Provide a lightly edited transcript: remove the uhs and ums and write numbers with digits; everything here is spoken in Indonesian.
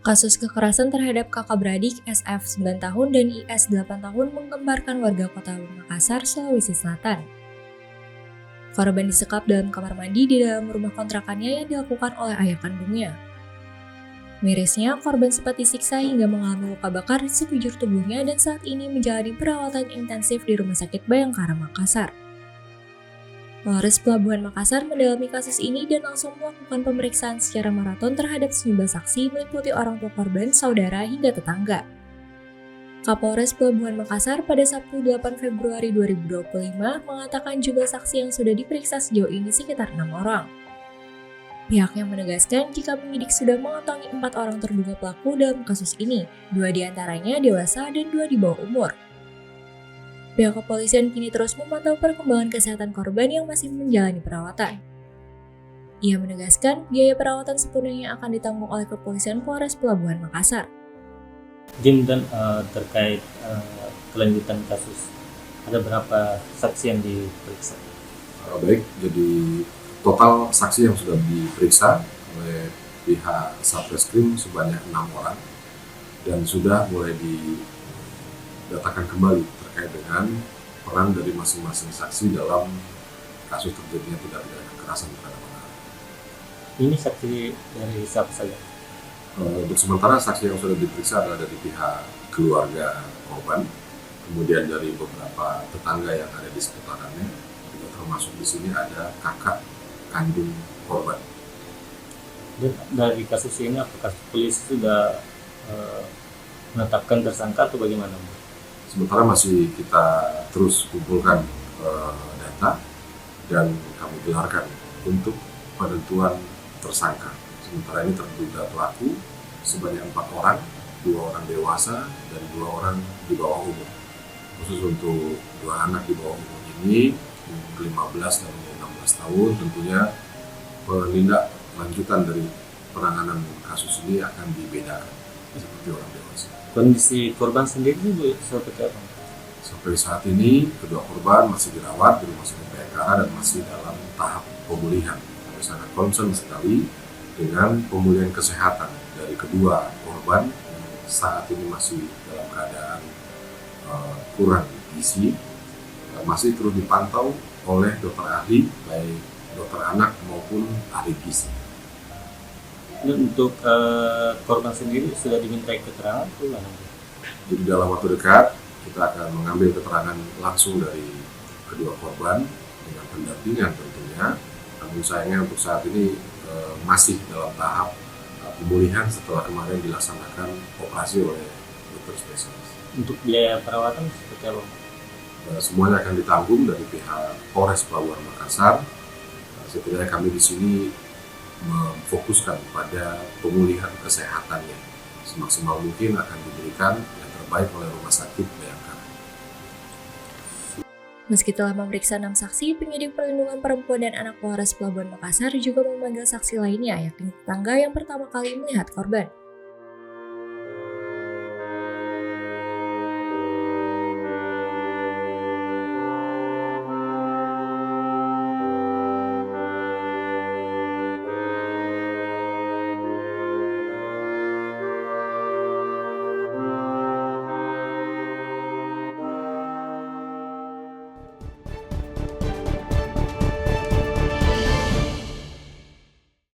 Kasus kekerasan terhadap kakak beradik SF 9 tahun dan IS 8 tahun menggemparkan warga kota Makassar, Sulawesi Selatan. Korban disekap dalam kamar mandi di dalam rumah kontrakannya yang dilakukan oleh ayah kandungnya. Mirisnya, korban sempat disiksa hingga mengalami luka bakar di sekujur tubuhnya dan saat ini menjalani perawatan intensif di Rumah Sakit Bayangkara, Makassar. Polres Pelabuhan Makassar mendalami kasus ini dan langsung melakukan pemeriksaan secara maraton terhadap sejumlah saksi meliputi orang tua korban, saudara, hingga tetangga. Kapolres Pelabuhan Makassar pada Sabtu 8 Februari 2025 mengatakan jumlah saksi yang sudah diperiksa sejauh ini sekitar 6 orang. Pihaknya menegaskan jika penyidik sudah mengantongi 4 orang terduga pelaku dalam kasus ini, 2 diantaranya dewasa dan 2 di bawah umur. Pihak kepolisian kini terus memantau perkembangan kesehatan korban yang masih menjalani perawatan. Ia menegaskan biaya perawatan sepenuhnya akan ditanggung oleh Kepolisian Polres Pelabuhan Makassar. Jim, dan terkait kelanjutan kasus, ada berapa saksi yang diperiksa? Baik, jadi total saksi yang sudah diperiksa oleh pihak Satreskrim sebanyak 6 orang dan sudah mulai didatakan kembali terkait dengan peran dari masing-masing saksi dalam kasus terjadinya tindak pidana kekerasan terhadap anak. Ini saksi dari siapa saja? Untuk sementara saksi yang sudah diperiksa adalah dari pihak keluarga korban, kemudian dari beberapa tetangga yang ada di seputarannya, juga termasuk di sini ada kakak kandung korban. Dan dari kasus ini apakah polisi sudah menetapkan tersangka atau bagaimana? Sementara masih kita terus kumpulkan data dan kami gelarkan untuk penentuan tersangka. Sementara ini terduga pelaku sebanyak 4 orang, 2 orang dewasa dan 2 orang di bawah umur. Khusus untuk 2 anak di bawah umur ini, umur 15 dan 16 tahun, tentunya penindak lanjutan dari penanganan kasus ini akan dibedakan seperti orang dewasa. Kondisi korban sendiri Bu, seperti apa? Sampai saat ini kedua korban masih dirawat di Rumah Sakit Bayangkara dan masih dalam tahap pemulihan. Kami sangat concern sekali dengan pemulihan kesehatan dari kedua korban yang saat ini masih dalam keadaan kurang gizi, masih terus dipantau oleh dokter ahli, baik dokter anak maupun ahli gizi. Dan untuk korban sendiri sudah dimintai keterangan atau bagaimana? Jadi dalam waktu dekat kita akan mengambil keterangan langsung dari kedua korban dengan pendampingan tentunya. Namun sayangnya untuk saat ini masih dalam tahap pemulihan setelah kemarin dilaksanakan operasi oleh dokter spesialis. Untuk biaya perawatan seperti apa? Semuanya akan ditanggung dari pihak Polres Pelabuhan Makassar. Setidaknya kami di sini memfokuskan pada pemulihan kesehatannya. Semaksimal mungkin akan diberikan yang terbaik oleh Rumah Sakit Bayangkara. Meski telah memeriksa 6 saksi, penyidik perlindungan perempuan dan anak Polres Pelabuhan Makassar juga memanggil saksi lainnya, yakni tetangga yang pertama kali melihat korban.